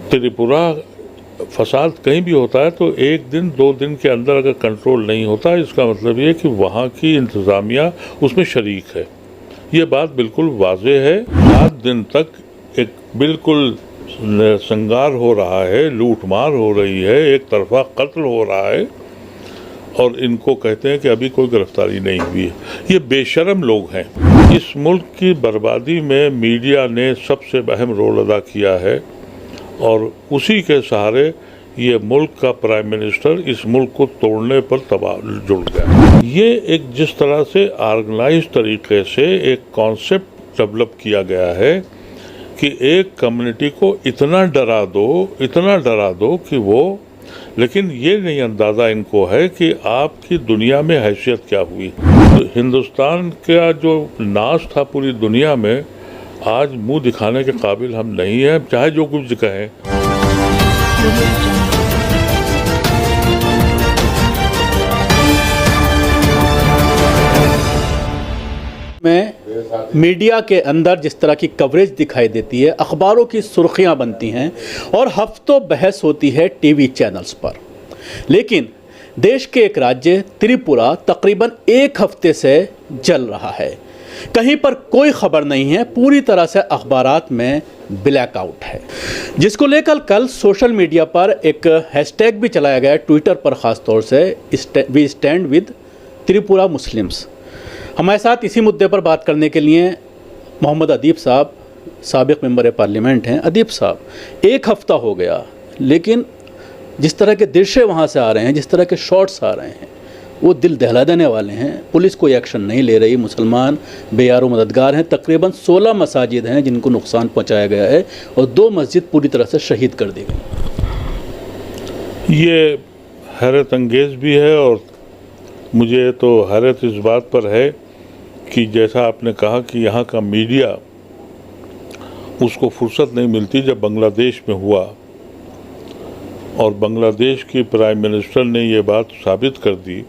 त्रिपुरा फसाद कहीं भी होता है तो एक दिन दो दिन के अंदर अगर कंट्रोल नहीं होता, इसका मतलब ये कि वहाँ की इंतज़ामिया उसमें शरीक है। ये बात बिल्कुल वाज़ेह है। 7 दिन तक एक बिल्कुल संगार हो रहा है, लूटमार हो रही है, एक तरफा कत्ल हो रहा है और इनको कहते हैं कि अभी कोई गिरफ्तारी नहीं हुई है। ये बेशर्म लोग हैं। इस मुल्क की बर्बादी में मीडिया ने सबसे अहम रोल अदा किया है और उसी के सहारे ये मुल्क का प्राइम मिनिस्टर इस मुल्क को तोड़ने पर जुड़ गया। ये एक जिस तरह से ऑर्गेनाइज तरीके से एक कॉन्सेप्ट डेवलप किया गया है कि एक कम्युनिटी को इतना डरा दो कि वो, लेकिन ये नहीं अंदाज़ा इनको है कि आपकी दुनिया में हैसियत क्या हुई। तो हिंदुस्तान का जो नाश था पूरी दुनिया में, आज मुंह दिखाने के काबिल हम नहीं हैं, चाहे जो कुछ कहें। में मीडिया के अंदर जिस तरह की कवरेज दिखाई देती है, अखबारों की सुर्खियां बनती हैं और हफ्तों बहस होती है टीवी चैनल्स पर, लेकिन देश के एक राज्य त्रिपुरा तकरीबन एक हफ्ते से जल रहा है। कहीं पर कोई खबर नहीं है, पूरी तरह से अखबारात में ब्लैकआउट है, जिसको लेकर कल सोशल मीडिया पर एक हैशटैग भी चलाया गया, ट्विटर पर ख़ास तौर से, we stand with Tripura Muslims. हमारे साथ इसी मुद्दे पर बात करने के लिए मोहम्मद अदीब साहब, साबिक मेंबर पार्लियामेंट हैं। अदीब साहब, एक हफ़्ता हो गया, लेकिन जिस तरह के दृश्य वहाँ से आ रहे हैं, जिस तरह के शॉट्स आ रहे हैं, वो दिल दहला देने वाले हैं। पुलिस कोई एक्शन नहीं ले रही, मुसलमान बेयारो मददगार हैं। तकरीबन 16 मसाजिद हैं जिनको नुकसान पहुँचाया गया है और 2 मस्जिद पूरी तरह से शहीद कर दी गई। ये हैरत अंगेज़ भी है और मुझे तो हैरत इस बात पर है कि जैसा आपने कहा कि यहाँ का मीडिया, उसको फुर्सत नहीं मिलती। जब बांग्लादेश में हुआ और बांग्लादेश की प्राइम मिनिस्टर ने ये बात साबित कर दी,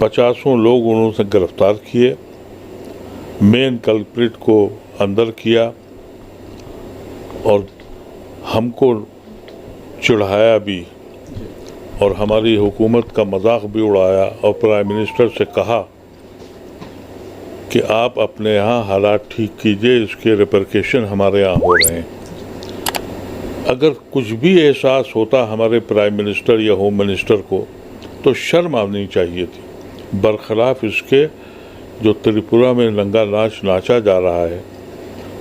50 लोग उन्होंने गिरफ्तार किए, मेन कल्प्रिट को अंदर किया और हमको चिढ़ाया भी और हमारी हुकूमत का मजाक भी उड़ाया और प्राइम मिनिस्टर से कहा कि आप अपने यहाँ हालात ठीक कीजिए, इसके रिपरकेशन हमारे यहाँ हो रहे हैं। अगर कुछ भी एहसास होता हमारे प्राइम मिनिस्टर या होम मिनिस्टर को, तो शर्म आनी चाहिए थी। बरखिलाफ इसके जो त्रिपुरा में नंगा नाच नाचा जा रहा है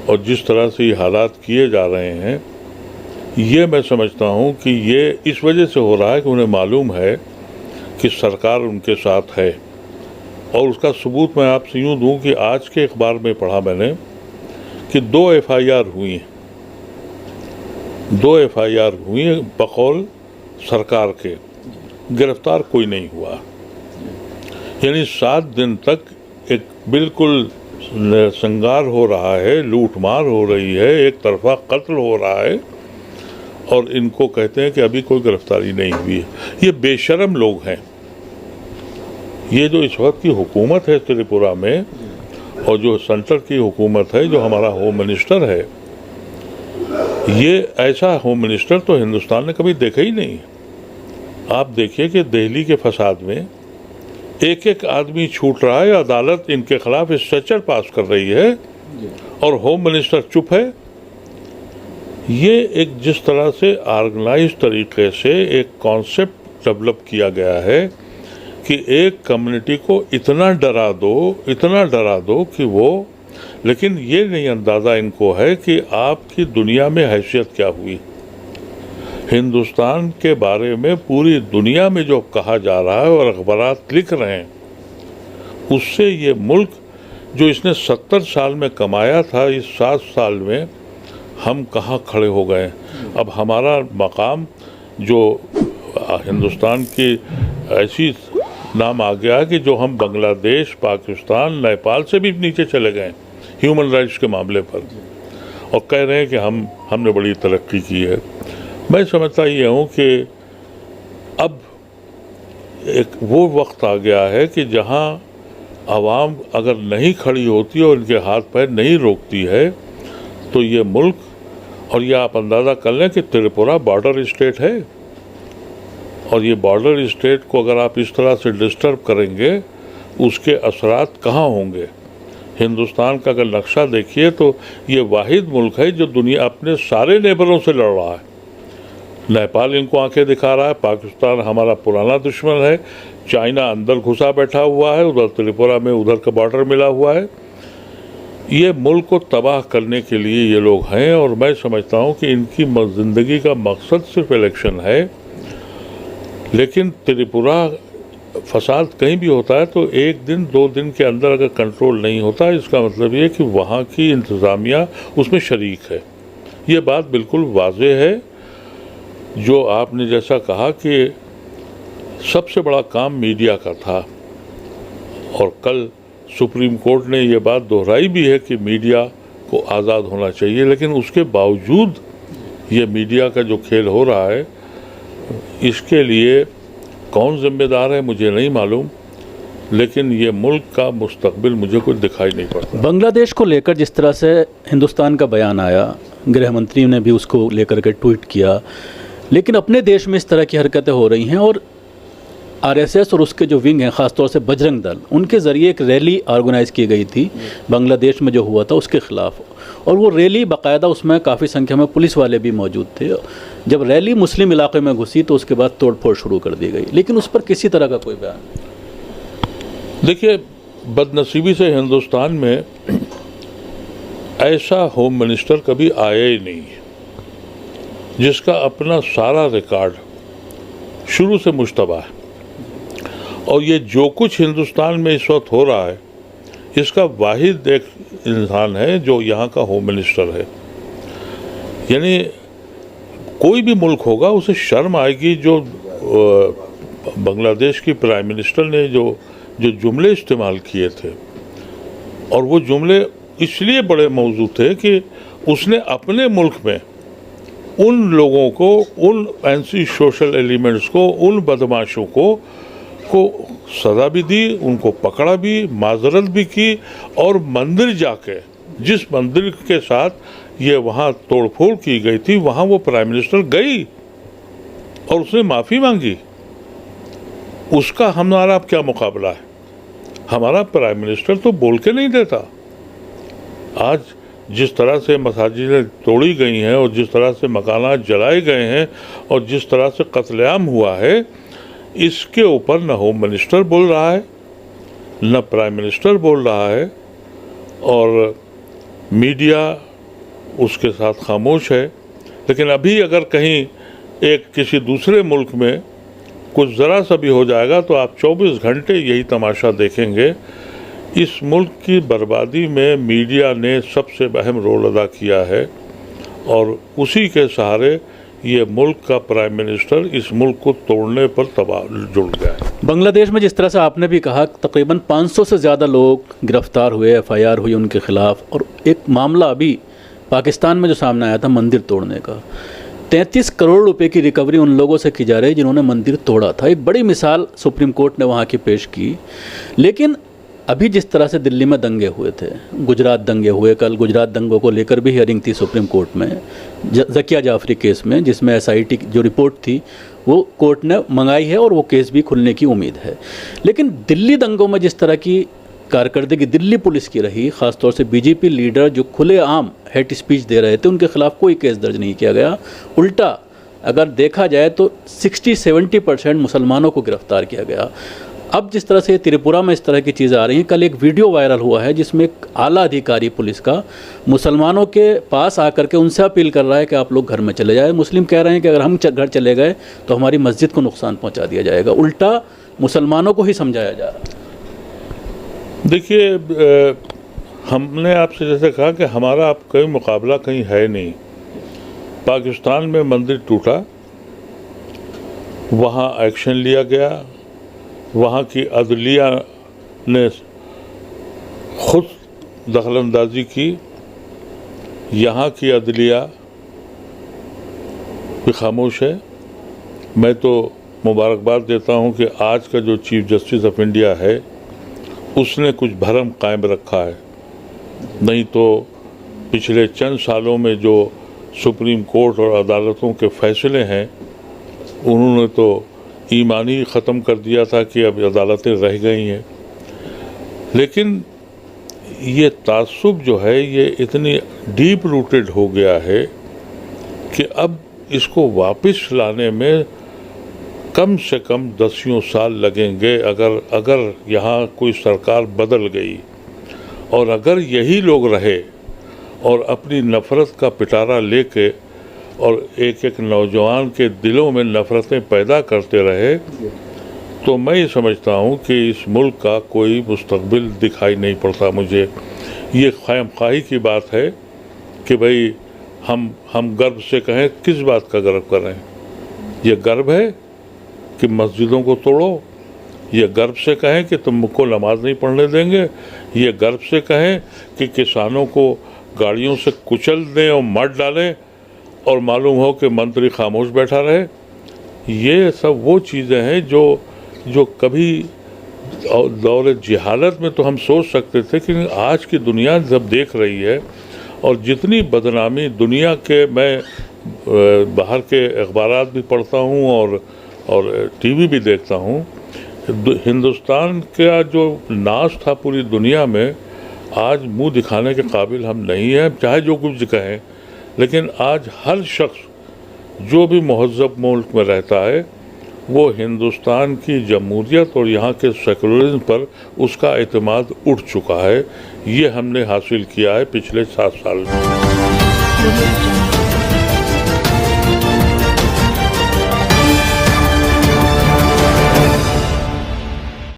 और जिस तरह से ये हालात किए जा रहे हैं, ये मैं समझता हूँ कि ये इस वजह से हो रहा है कि उन्हें मालूम है कि सरकार उनके साथ है। और उसका सबूत मैं आपसे यूँ दूँ कि आज के अखबार में पढ़ा मैंने कि 2 FIR हुई हैं, 2 FIR हुई हैं बकौल सरकार के, गिरफ्तार कोई नहीं हुआ। यानी 7 दिन तक एक बिल्कुल संगार हो रहा है, लूटमार हो रही है, एक तरफा कत्ल हो रहा है और इनको कहते हैं कि अभी कोई गिरफ्तारी नहीं हुई है। ये बेशर्म लोग हैं। ये जो इस वक्त की हुकूमत है त्रिपुरा में और जो सेंटर की हुकूमत है, जो हमारा होम मिनिस्टर है, ये ऐसा होम मिनिस्टर तो हिंदुस्तान ने कभी देखा ही नहीं। आप देखिए कि दिल्ली के फसाद में एक आदमी छूट रहा है, अदालत इनके खिलाफ स्ट्रेचर पास कर रही है और होम मिनिस्टर चुप है। ये एक जिस तरह से ऑर्गेनाइज तरीके से एक कॉन्सेप्ट डेवलप किया गया है कि एक कम्युनिटी को इतना डरा दो कि वो, लेकिन ये नहीं अंदाज़ा इनको है कि आपकी दुनिया में हैसियत क्या हुई। हिंदुस्तान के बारे में पूरी दुनिया में जो कहा जा रहा है और अखबारात लिख रहे हैं, उससे ये मुल्क जो इसने 70 साल में कमाया था, इस 7 साल में हम कहाँ खड़े हो गए। अब हमारा मकाम जो हिंदुस्तान की ऐसी नाम आ गया कि जो हम बांग्लादेश, पाकिस्तान, नेपाल से भी नीचे चले गए ह्यूमन राइट्स के मामले पर और कह रहे हैं कि हमने बड़ी तरक्की की है। मैं समझता ये हूँ कि अब एक वो वक्त आ गया है कि जहाँ आवाम अगर नहीं खड़ी होती और इनके हाथ पैर नहीं रोकती है, तो ये मुल्क और ये आप अंदाज़ा कर लें कि त्रिपुरा बॉर्डर स्टेट है, और ये बॉर्डर स्टेट को अगर आप इस तरह से डिस्टर्ब करेंगे, उसके असरात कहाँ होंगे। हिंदुस्तान का अगर नक्शा देखिए तो ये वाहिद मुल्क है जो दुनिया अपने सारे नेबरों से लड़ रहा है। नेपाल इनको आंखें दिखा रहा है, पाकिस्तान हमारा पुराना दुश्मन है, चाइना अंदर घुसा बैठा हुआ है, उधर त्रिपुरा में उधर का बॉर्डर मिला हुआ है। ये मुल्क को तबाह करने के लिए ये लोग हैं, और मैं समझता हूँ कि इनकी ज़िंदगी का मकसद सिर्फ इलेक्शन है। लेकिन त्रिपुरा फसाद कहीं भी होता है तो एक दिन 2 दिन के अंदर अगर कंट्रोल नहीं होता, इसका मतलब ये कि वहाँ की इंतज़ामिया उसमें शरीक है। ये बात बिल्कुल वाज़ेह है। जो आपने जैसा कहा कि सबसे बड़ा काम मीडिया का था, और कल सुप्रीम कोर्ट ने ये बात दोहराई भी है कि मीडिया को आज़ाद होना चाहिए, लेकिन उसके बावजूद ये मीडिया का जो खेल हो रहा है, इसके लिए कौन जिम्मेदार है मुझे नहीं मालूम, लेकिन ये मुल्क का मुस्तकबिल मुझे कुछ दिखाई नहीं पड़ता। बांग्लादेश को लेकर जिस तरह से हिंदुस्तान का बयान आया, गृह मंत्री ने भी उसको लेकर के ट्वीट किया, लेकिन अपने देश में इस तरह की हरकतें हो रही हैं, और आरएसएस और उसके जो विंग हैं, ख़ासतौर से बजरंग दल, उनके ज़रिए एक रैली ऑर्गेनाइज़ की गई थी बांग्लादेश में जो हुआ था उसके ख़िलाफ़, और वो रैली बाकायदा उसमें काफ़ी संख्या में पुलिस वाले भी मौजूद थे। जब रैली मुस्लिम इलाके में घुसी तो उसके बाद तोड़फोड़ शुरू कर दी गई, लेकिन उस पर किसी तरह का कोई बयान नहीं। देखिए, बदनसीबी से हिंदुस्तान में ऐसा होम मिनिस्टर कभी आया ही नहीं जिसका अपना सारा रिकॉर्ड शुरू से मुश्तबा है, और ये जो कुछ हिंदुस्तान में इस वक्त हो रहा है, इसका वाहिद एक इंसान है जो यहाँ का होम मिनिस्टर है। यानी कोई भी मुल्क होगा उसे शर्म आएगी। जो बांग्लादेश की प्राइम मिनिस्टर ने जो जुमले इस्तेमाल किए थे, और वो जुमले इसलिए बड़े मौजू थे कि उसने अपने मुल्क में उन लोगों को, उन एंटी सोशल एलिमेंट्स को, उन बदमाशों को सज़ा भी दी, उनको पकड़ा भी, माजरत भी की, और मंदिर जाके, जिस मंदिर के साथ ये वहाँ तोड़फोड़ की गई थी, वहाँ वो प्राइम मिनिस्टर गई और उसने माफ़ी मांगी। उसका हमारा अब क्या मुकाबला है? हमारा प्राइम मिनिस्टर तो बोल के नहीं देता। आज जिस तरह से मसाजिदें तोड़ी गई हैं, और जिस तरह से मकानात जलाए गए हैं, और जिस तरह से कत्लेआम हुआ है, इसके ऊपर न होम मिनिस्टर बोल रहा है, न प्राइम मिनिस्टर बोल रहा है, और मीडिया उसके साथ खामोश है। लेकिन अभी अगर कहीं एक किसी दूसरे मुल्क में कुछ ज़रा सा भी हो जाएगा तो आप 24 घंटे यही तमाशा देखेंगे। इस मुल्क की बर्बादी में मीडिया ने सबसे अहम रोल अदा किया है, और उसी के सहारे ये मुल्क का प्राइम मिनिस्टर इस मुल्क को तोड़ने पर जुड़ गया है। बांग्लादेश में जिस तरह से आपने भी कहा, तकरीबन 500 से ज़्यादा लोग गिरफ्तार हुए, FIR हुई उनके ख़िलाफ़, और एक मामला अभी पाकिस्तान में जो सामने आया था मंदिर तोड़ने का, 33 करोड़ रुपए की रिकवरी उन लोगों से की जा रही है जिन्होंने मंदिर तोड़ा था। एक बड़ी मिसाल सुप्रीम कोर्ट ने वहाँ की पेश की। लेकिन अभी जिस तरह से दिल्ली में दंगे हुए थे, गुजरात दंगे हुए, कल गुजरात दंगों को लेकर भी हियरिंग थी सुप्रीम कोर्ट में, ज़किया जाफरी केस में, जिसमें SIT जो रिपोर्ट थी वो कोर्ट ने मंगाई है, और वो केस भी खुलने की उम्मीद है। लेकिन दिल्ली दंगों में जिस तरह की कारकर्दगी दिल्ली पुलिस की रही, ख़ासतौर से BJP लीडर जो खुलेआम हेट स्पीच दे रहे थे, उनके खिलाफ कोई केस दर्ज नहीं किया गया। उल्टा अगर देखा जाए तो 60-70% मुसलमानों को गिरफ्तार किया गया। अब जिस तरह से त्रिपुरा में इस तरह की चीज़ें आ रही हैं, कल एक वीडियो वायरल हुआ है जिसमें एक आला अधिकारी पुलिस का मुसलमानों के पास आकर के उनसे अपील कर रहा है कि आप लोग घर में चले जाए। मुस्लिम कह रहे हैं कि अगर हम घर चले गए तो हमारी मस्जिद को नुकसान पहुंचा दिया जाएगा। उल्टा मुसलमानों को ही समझाया जा रहा है। देखिए, हमने आपसे जैसे कहा कि हमारा अब कोई मुकाबला कहीं है नहीं। पाकिस्तान में मंदिर टूटा, वहाँ एक्शन लिया गया, वहाँ की अदलिया ने खुद दखलंदाजी की, यहाँ की अदलिया भी खामोश है। मैं तो मुबारकबाद देता हूँ कि आज का जो चीफ जस्टिस ऑफ इंडिया है उसने कुछ भरम कायम रखा है, नहीं तो पिछले चंद सालों में जो सुप्रीम कोर्ट और अदालतों के फैसले हैं, उन्होंने तो ईमान ही ख़त्म कर दिया था कि अब अदालतें रह गई हैं। लेकिन ये तासुब जो है ये इतनी डीप रूटेड हो गया है कि अब इसको वापस लाने में कम से कम 10 साल लगेंगे अगर यहाँ कोई सरकार बदल गई और अगर यही लोग रहे और अपनी नफ़रत का पिटारा लेके और एक एक नौजवान के दिलों में नफ़रतें पैदा करते रहे, तो मैं ये समझता हूँ कि इस मुल्क का कोई मुस्तकबिल दिखाई नहीं पड़ता मुझे। ये ख़ामख़ाही की बात है कि भाई हम गर्व से कहें, किस बात का गर्व करें? ये गर्व है कि मस्जिदों को तोड़ो? ये गर्व से कहें कि तुमको नमाज नहीं पढ़ने देंगे? ये गर्व से कहें कि किसानों को गाड़ियों से कुचल दें और मार डालें और मालूम हो कि मंत्री खामोश बैठा रहे? ये सब वो चीज़ें हैं जो कभी दौर जहालत में तो हम सोच सकते थे कि आज की दुनिया जब देख रही है और जितनी बदनामी दुनिया के, मैं बाहर के अखबारात भी पढ़ता हूँ और टीवी भी देखता हूँ, हिंदुस्तान का जो नाश था पूरी दुनिया में, आज मुंह दिखाने के काबिल हम नहीं हैं, चाहे जो कुछ कहें। लेकिन आज हर शख्स जो भी महज़्ज़ब मुल्क में रहता है वो हिंदुस्तान की जमहूरियत और यहाँ के सेकुलरिज्म पर उसका एतमाद उठ चुका है। ये हमने हासिल किया है पिछले 7 साल में।